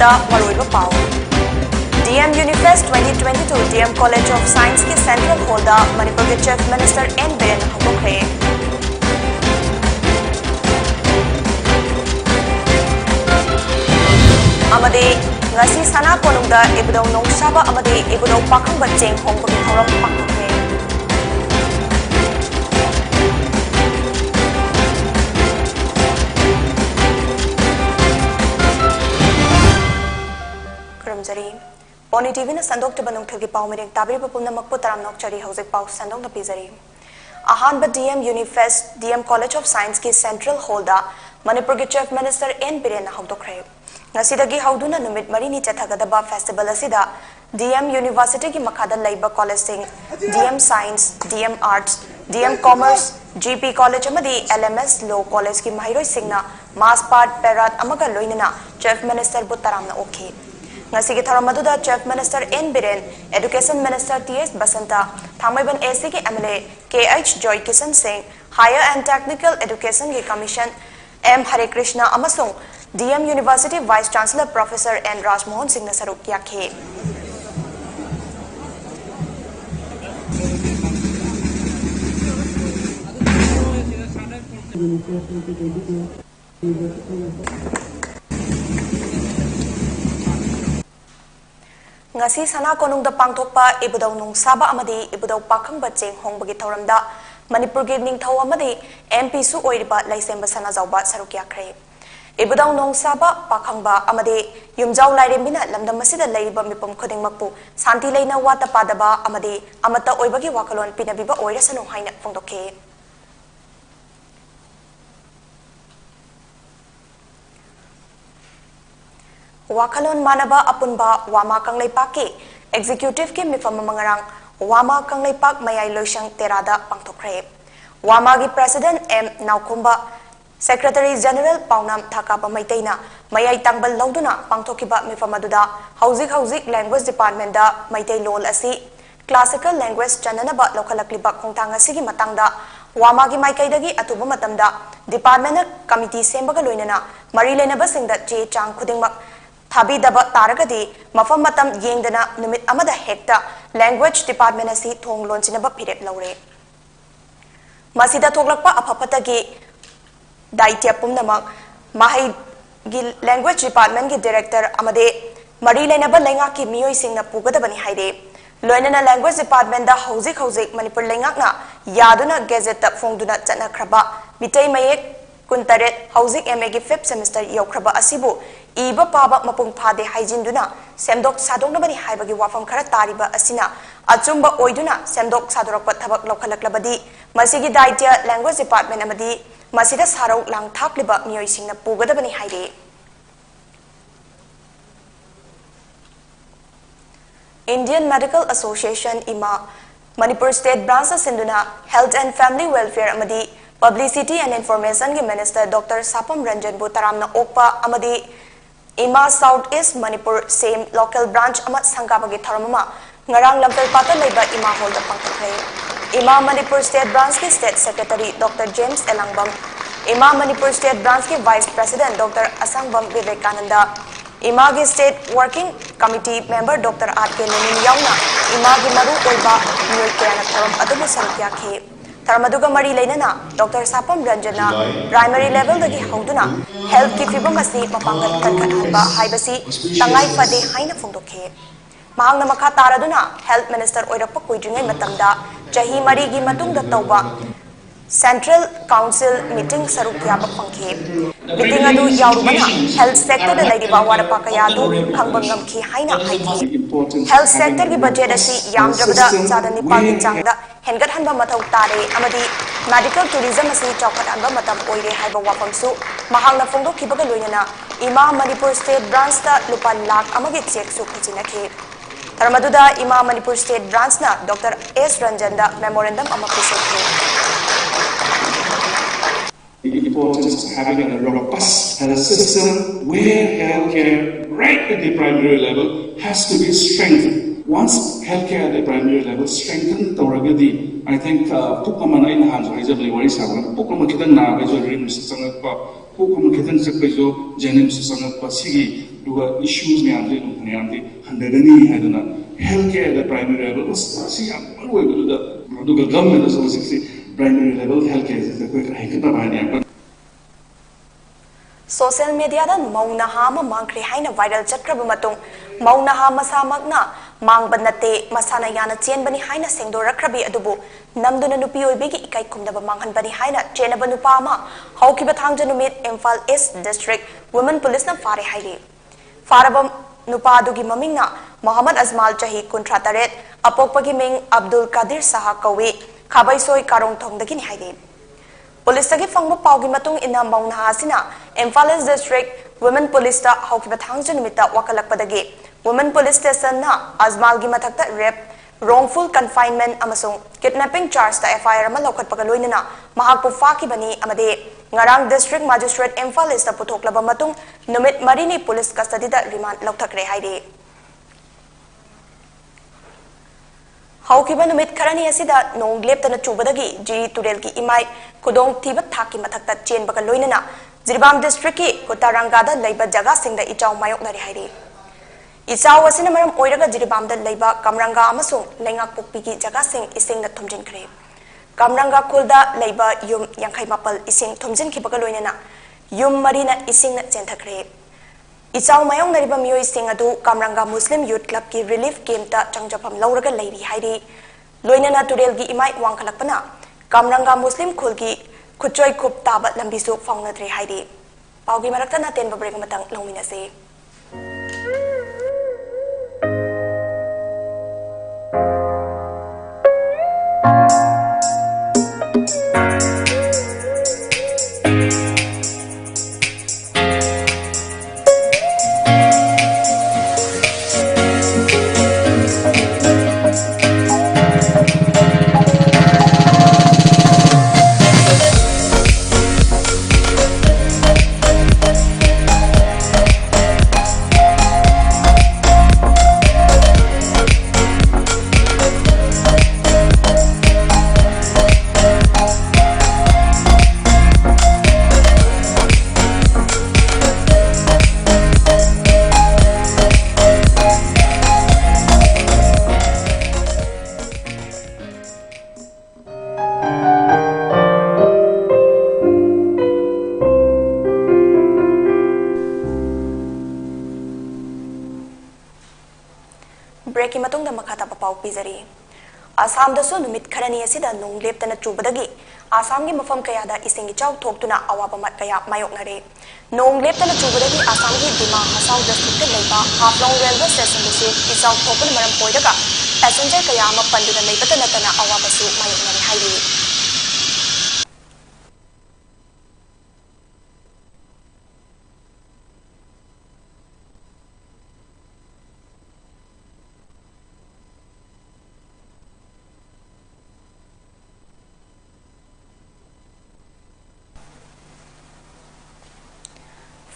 ꯃꯅꯤꯄꯨꯔꯗ ꯃꯔꯨꯑꯣꯏꯕ ꯄꯥꯎ DM Unifest 2022 DM College of Science की Central Hall दा मणिपुर के Chief Minister N Biren हंगोखरे अमदे ngasi sana konungda ibudau nongsaba amade ibudau pakhang bacheng hongpagi thoram pakthokre Karamjari Pony TV na sandok te banung thilgi pau mireng tabiri bapumna makpu taram nokchari haujek pau sandok na pizari Ahanba DM Unifest DM College of Science ki Central Hall da Manipur ke Chief Minister N Biren hongdokre Ngasidagi hauduna numit marini chathagadaba festival asida DM University ki makhada laiba college sing DM Science DM Arts DM Commerce GP College amadi LMS Law College ki mahiroi singna mass part parat amaga loinana Chief Minister bu taramna okhi ngasigi tharamaduda Chief Minister N Biren Education Minister TS Basanta Thamaiban AC ki MLA KH Joy Kisan Singh Higher and Technical Education ki Commission M Hare Krishna amasung DM University Vice Chancellor Professor N Rajmohan Singh na saruk yakhe ngasi sana konung da pangthokpa ibudau nungsaba amadi ibudau pakhang bacheng hongbagi thoramda Manipur ge ningthau amadi MP su oiriba laisemba sana jawba saruk yakhre ibudau nongsaba pakhangba amade yumjau lairembina lamdam masida leiriba mipum khodingmakpu santi leina wata padaba amade amata oibagi wakalon pinabiba oirasanu haina phongdokhe wakalon manaba apunba wama kanglaipak executive ke mifam mangarang wama kanglaipak mayai loisang terada pangthokre wama gi president M Naukumba Secretary General Paunam Thakapa Maitaina Mayai Tangbal Lauduna Pangthokiba Mifamaduda Hauzik Language Department da Maitai Lol asi Classical Language Chananaba Lokalakliba Khongthang asigi matangda Wamagi Maikaidagi atuba matamda Department Committee sembaga loinana Mari lenaba singda che chang khudingmak thabidaba taragadi mafam matam yengdana numit amada hekta Language Department asi thong lonchinaba phirep laure Masida thoglakpa apapatagi Daitya Pumnamak Mahai Language Department ki Director Amade Mari Lenaba Lenga ki Miyoi Singna Pugadabani Haide Loinana Language Department da Hauzik Manipur Lengakna Yaduna Gazette Fongduna Chana Kraba Mitai Mayek Kuntaret Hauzik MA ki 5th semester Yokraba Asibu Iba Paba Mapung Pade Haijinduna Semdok Sadong Nabani Haibagi Wafam Kara Tariba Asina Achumba Oiduna Semdok Sadorokpa Thabak Lokalaklabadi Masigi Daitya Language Department Amadi Masida Sarau Lang Thakliba Miyoi Singna Pugadabani Haide Indian Medical Association IMA Manipur State Branch Sinduna Health and Family Welfare Amadi Publicity and Information ki Minister Dr. Sapam Ranjan Bu Taramna Okpa Amadi IMA South East Manipur Same Local Branch Amat Sangkapagi Tharamama Ngarang Lamtar Pata Laiba IMA Hall da Pangthokre IMA Manipur State Branch ki State Secretary Dr. James Elangbam IMA Manipur State Branch ki Vice President Dr. Asangbam Vivekananda IMA ki State Working Committee Member Dr. R.K. Lenin Yauna IMA ki Maru Oiba Miyoi Kayana Tharam Adubu Sarukyakhe Tharamaduga Mari Leinana Dr. Sapam Ranjana Primary Level dagi hauduna Health ki fibam asi mapangal kankhanba haibasi tangai fade haina phongdokhe Mahangna makha taraduna Health Minister oirakpa kuidringai matamda chahi mari gi matungda tawba Central Council meeting saruk yaba pangkhe meeting adu yaurubana health sector da laidiba warapa kaya du khangbam ngamkhi haina haiti health sector gi budget asi yamdrabada chada nipal gi changda hengat hanba mathau tare amadi medical tourism asi chaukat anba matam oire haiba wapamsu mahangna phongdok khibaga loinana IMA Manipur State Branch da lupan lakh amagi check su khichinakhe Taramaduda IMA Manipur State Branch na Dr. S. Ranjan da memorandum amapisokhe The importance of having a robust health system where healthcare right at the primary level has to be strengthened. Once healthcare at the primary level strengthened, I think Pukamana in hands reasonably very sound. Pukamakita na rims ko ko khitang sakpaizo janim su sangat pasigi duga issues me amde handagani haduna healthcare the primary level was si am alway duga government so si primary level healthcare is the quick haikata bani social media da mauna ha ma mangkri haina viral chakraba matung mauna ha masa magna mangba nate masana yana chen bani haina sengdorakrabi adubu namduna nupi oibegi ikai kumdaba manghan bani haina chenaba nupa ma haukiba thangja numit Imphal East District Women Police na fare hairi faraba nupa adugi mamingna Muhammad Azmal chahi kuntra taret apokpagi ming Abdul Kadir Saha kawi khabaisoi karong thongdagi ni hairi Police tagi fangba paugi matung ina mauna hasina Imphal East District Women Police ta haukiba thangja numita wakalakpadagi Women Police Station na Azmal gi mathakta rape wrongful confinement amasung kidnapping charge ta FIR ama lokhatpaga loinana mahakpu faki bani amade ngarang district magistrate Imphal East ta puthoklaba matung numit marini police custody da remand lokthakre haide haukiba numit kharani asida nong leptana chubadagi jiri turel ki imai kudong thiba thaki mathakta chenbaga loinana Jirbam district ki Kutaranga da leiba jaga singda ichaw mayok nari haide Ichaw asina maram oiraga Jirbam da leiba Kamranga amasung lengak pukpigi jaga sing ising na thumjin kre Kamranga kulda leiba yum yangkai mapal ising thumjin kibaga loinana yum marina ising na chenthakre Ichaw mayong nariba miyoy sing adu Kamranga Muslim Youth Club ki relief camp ta changjapam lauraga leiri hairi loinana turel gi imai wangkhalakpana Kamranga Muslim khul gi Kuchoy kup taba lambisu faungnadre hairi paugi marakta na ten babrek matang longminase break imatong da makata papau pizari Assam da so numit kharani asida nong leptana chubadagi Assam gi mafam kaya da isingi chaw thoktuna awaba mat kaya mayok nare nong leptana chubadagi Assam gi Dima Hasau district leiba Haflong railway station da se isaw thokun maram poidaga passenger kaya ma panduna leibata natana awaba su mayok nare hairi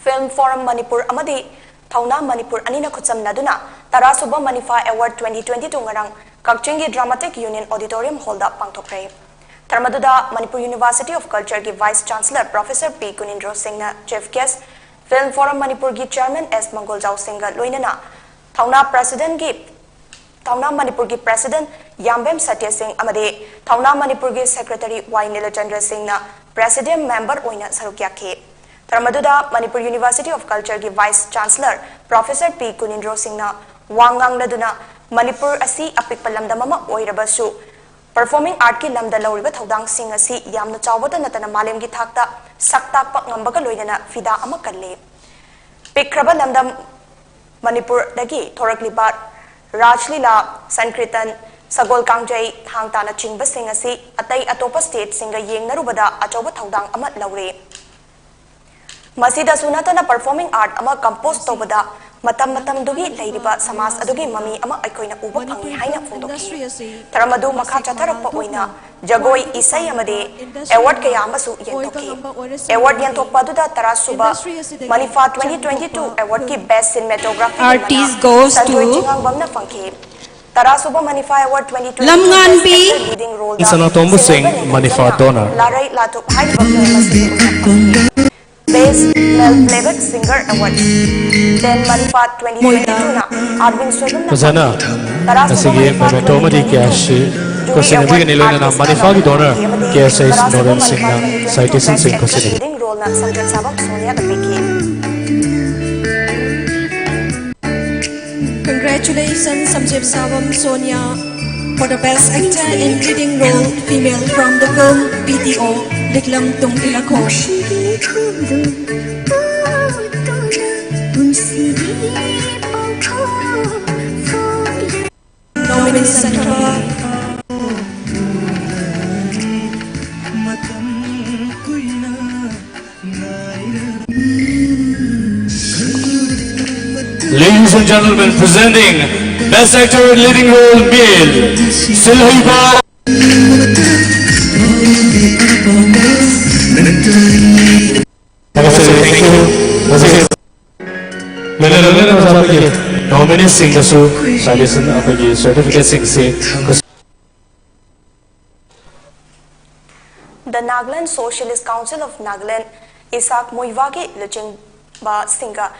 Film Forum Manipur amadi Thauna Manipur anina khutsam naduna Tarasuba Manifa Award 2022 ngarang Kakchingi Dramatic Union Auditorium Hall da pangthokre Tarmaduda Manipur University of Culture ki Vice Chancellor Professor P Kunindro Singh na Chief Guest Film Forum Manipur ki Chairman S Mangoljau Singh ga loinana Thauna Manipur ki President Yambem Satya Singh amade Thauna Manipur ki Secretary Y Nilachandra Singh na President Member oina sarukyakhe Tarmaduda Manipur University of Culture ki Vice Chancellor Professor P Kunindro Singh na wangang laduna Manipur asi apikpa lamdam ama oirabasu performing art ki lamda lawriba thodang sing asi yamna chawbata natana malem gi thakta saktakpa ngambaga loinana fida ama kalle pikraba lamdam Manipur dagi thorakliba Rajlila Sankritan Sagol Kangjai thangtana chingba sing asi atai atopa state singa yengnarubada achawba thodang ama lawre Masida sunatana performing art ama compose tobada matam dugi leiriba samas adugi mami ama aikoina uba phangi haina phongdoki taramadu makha chatharappa oina jagoi isai amade award kaya amasu yentoki award yentokpa duda tarasuba Manifa 2022 award ki best cinematography artist goes to bamna phangki tarasuba Manifa award 2022 Lamngan B leading role Isana Tombu Singh Manifa donor larai latu hai bamna masi Best Male Playback Singer Award. Then Manipat 2022 na Arvin Soyum na Sana Nasigi Memento Madi Cash Kosinati Niloina na Manifagi donor KSA Nolan Singh na Citation Singh Kosinati leading role na Samjot Sabak Sonia Kapiki. Congratulations, Samjit Savam Sonia, for the best actor in leading role female from the film PTO Liklam Tung Ilako. Nomination Ladies and gentlemen, presenting Best Actor in Leading Role Male Silhiba. Thank you. Nominee singer su Citation apagi certificate sing The Nagaland Socialist Council of Nagaland Isak Muivagi Luching Ba Singa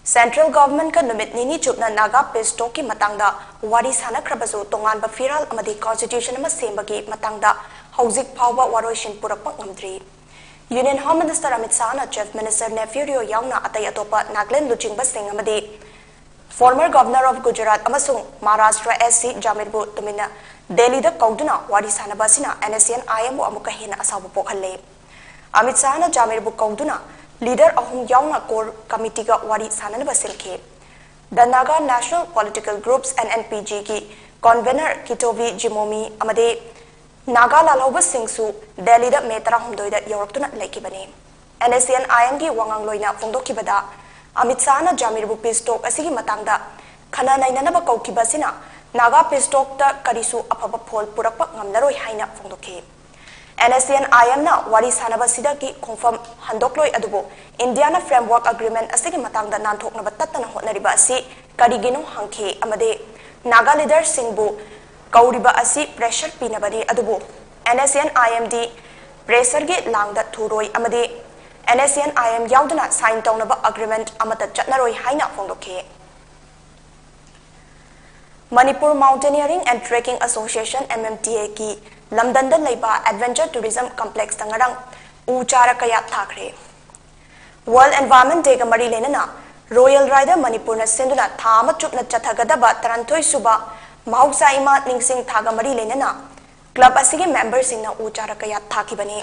Central Government ka numit nini chupna Naga Pisto ki matangda wari sana krabazu tongan ba firal amadi constitution ama sembagi matangda hauzik phawba waroishin purakpak ngamdri Union Home Minister Amit Shah na Chief Minister Nephew yauna atay atopa Nagaland Luching Ba Singh amadi former Governor of Gujarat amasung Maharashtra SC Jamirbu tumina Delhi da kauduna wari sana basina NSN IMO amuka hina asabu pokhalle Amit Shah na Jamirbu kauduna leader ahum yauna core committee ga wari sanan basilke the Naga National Political Groups and NPG ki convener Kitovi Jimomi amade Naga Lalhoba Singsu Delhi da metara humdoi da yoroktuna laikibani NSN IM gi wangang loina fongdokibada Amit Shah na Jamirbu Pistok asigi matangda khana nainana ba kaukibasina Naga Pistok ta karisu apaba phol purakpak ngamnaroi haina fongdokhe NSN IM na wari sanaba sida ki confirm handokloi adubo Indiana Framework Agreement asigi matangda nanthokna batatana hotnariba asi karigino hangkhe amade Naga leader singbu kauriba asi pressure pinabani adubo NSN IMD pressure ge langda thuroi amade NSN IM yauduna sign tawnaba agreement amata chatnaroi haina fongdokhe Manipur Mountaineering and Trekking Association MMTA ki Lamdanda Laiba Adventure Tourism Complex tangarang uchara kaya thakre World Environment Day ga mari lenana Royal Rider Manipur na senduna thama chupna chathagadaba taranthoi suba mahausa ima ningsing thaga mari lenana club asigi members singna uchara kaya thakibani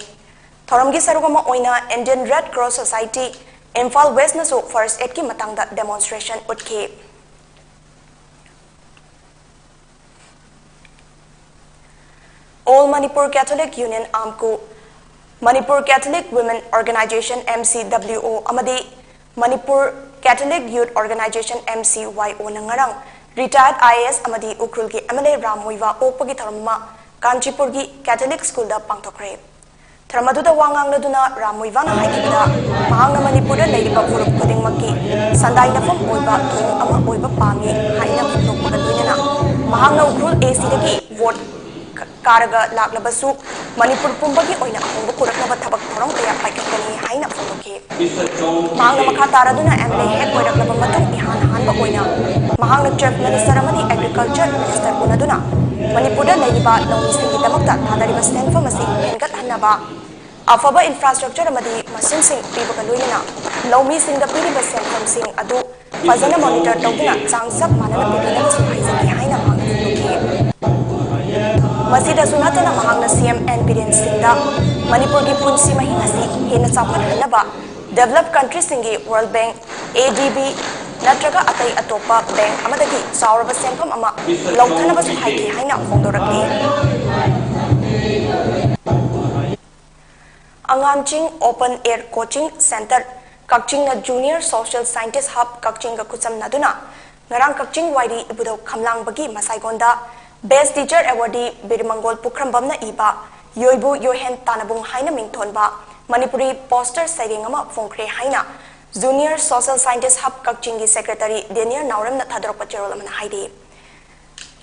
thoramgi sarugama oina Indian Red Cross Society Imphal West na so first aid ki matangda demonstration utke All Manipur Catholic Union Amku Manipur Catholic Women Organization MCWO amadi Manipur Catholic Youth Organization MCYO nangarang retired IAS amadi ukrul ki MLA Ramoiva opagi tharma Kanchipur ki Catholic School da pangthokre tharmadu da wangang laduna Ramoiva na haikida mahangna Manipur da leiriba furup khuding makki sandai na fam oiba thong ama oiba pami haina phokpa duina mahangna ukrul AC dagi vote Karaga Laglabasu, Manipur Pumbagi oina ahongbu puraknaba thabak thorong kaya paikakani haina phongokhe. Mahangna makataraduna MLA head oiraklaba matung ihan hanba oina. Mahangna Chief Minister amadi Agriculture Minister unaduna. Manipurda laiba lawmi singi damakta thadariba senfam asing hengat hannaba. Afaba infrastructure amadi machine sing pibaga loinana. Lawmi singda piriba senfam sing adu fazana monitor tawduna changsap manana pibinaba su haizaki haina mahangna phongokhe. Masida sunatana mahangna CM and Biren Singda Manipur ki punsi mahin asi hena chawkhat hanaba developed country singi World Bank ADB natraga atai atopa bank amadagi sauraba senfam ama lawthanaba su haiki haina fongdorakni Angamching Open Air Coaching Center Kakching na Junior Social Scientist Hub Kakching ga kucham naduna ngarang Kakching wairi ibudau khamlang bagi masaigonda Best Teacher Awardee Birmangol Pukrambamna Iba Yoibu Yohen Tanabung Haina Mingthonba Manipuri Poster Saringama Fongkre Haina Junior Social Scientist Hub Kakchingi Secretary Denier Nauram na Thadrokpa Cherolamana Haidi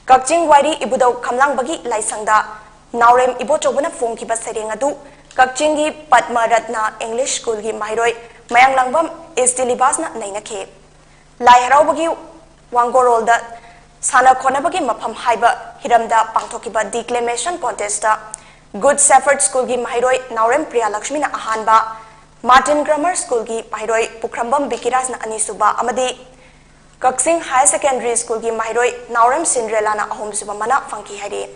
Kakching Wairi Ibudau Kamlang Bagi Laisangda Naurem Ibo Chobuna Fongkiba Saring Adu Kakchingi Padma Ratna English School gi Mairoi Mayanglambam is Dilibasna Nainake. Lai Harabagi Wangorolda Sana Konabagi Mapam Haiba Hiramda Pangtokiba Declamation Contesta Good Shepherd School Gi Mahiroi Naurem Priya Lakshmina Ahanba Martin Grammar School Gi Mahiroi Pukrambam Bikiras na Anisuba Amadi Kaksing High Secondary School Gi Mahiroi Naurem Cinderella na Ahom Suba Mana Funky Hari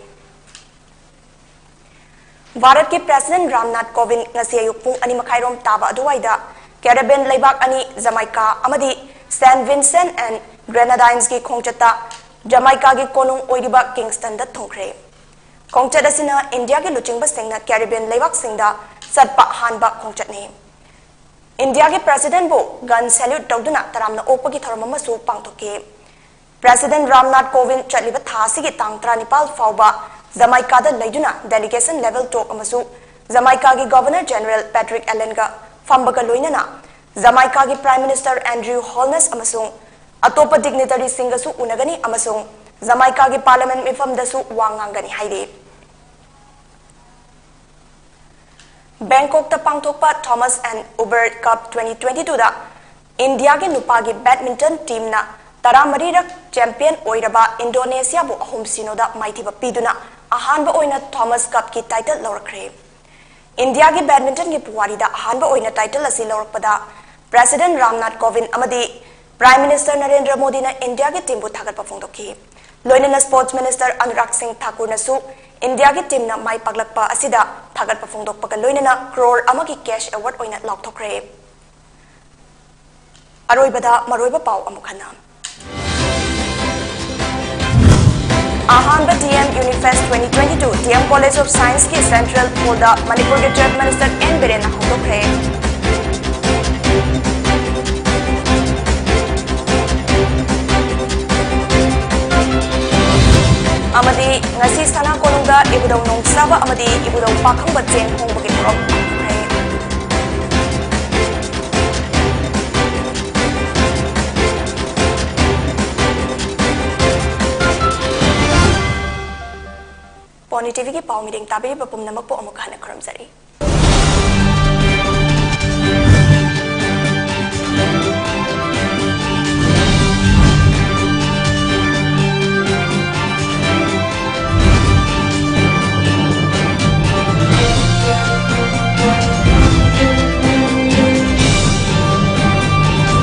Bharat ki President Ramnath Kovind ngasi ayuk pung 2:30 taba aduwaida Caribbean leibak ani Jamaica amadi Saint Vincent and Grenadines ki khongchata Jamaica ki konung oiriba Kingston da thongkhre khongchat asina India ki luchingba singna Caribbean leibak singda satpa hanba khongchatni India ki President bo gun salute tawduna taramna okpa ki thoram amasu pangthoke President Ramnath Kovind chatliba thasi ki tang 39 fawba Jamaica da leiduna delegation level talk amasu Jamaica ki Governor General Patrick Allen ga fambaga loinana Jamaica ki Prime Minister Andrew Holness amasung atopa dignitary singasu unagani amasung Jamaica ki Parliament mifam dasu wangangani haide Bangkok ta pangthokpa Thomas and Uber Cup 2022 da India ki nupa ki badminton team na Taramarirak champion oiraba Indonesia bu ahum sinoda maithiba piduna ahanba oina Thomas Cup ki title lawrakre India ki badminton ki puwari da ahanba oina title asi lawrakpada President Ramnath Kovind amadi Prime Minister Narendra Modi na India ki team bu thagat pa phongdokhi loinana Sports Minister Anurag Singh Thakur na su India ki team na mai paglakpa asida thagat pa phongdokpa ka loinana crore ama ki cash award oina laukthokre aroibada maroiba pau amukhana Ahanba DM Unifest 2022 DM College of Science ki Central Polda Manipur ke Chief Minister N. Birena Hongokre Amadi ngasi sana konungda ibudau nongsaba amadi ibudau pakhang batchen hongbagi thorok Pony TV ki pau meeting tabi bapum namak po amukha na kharamsari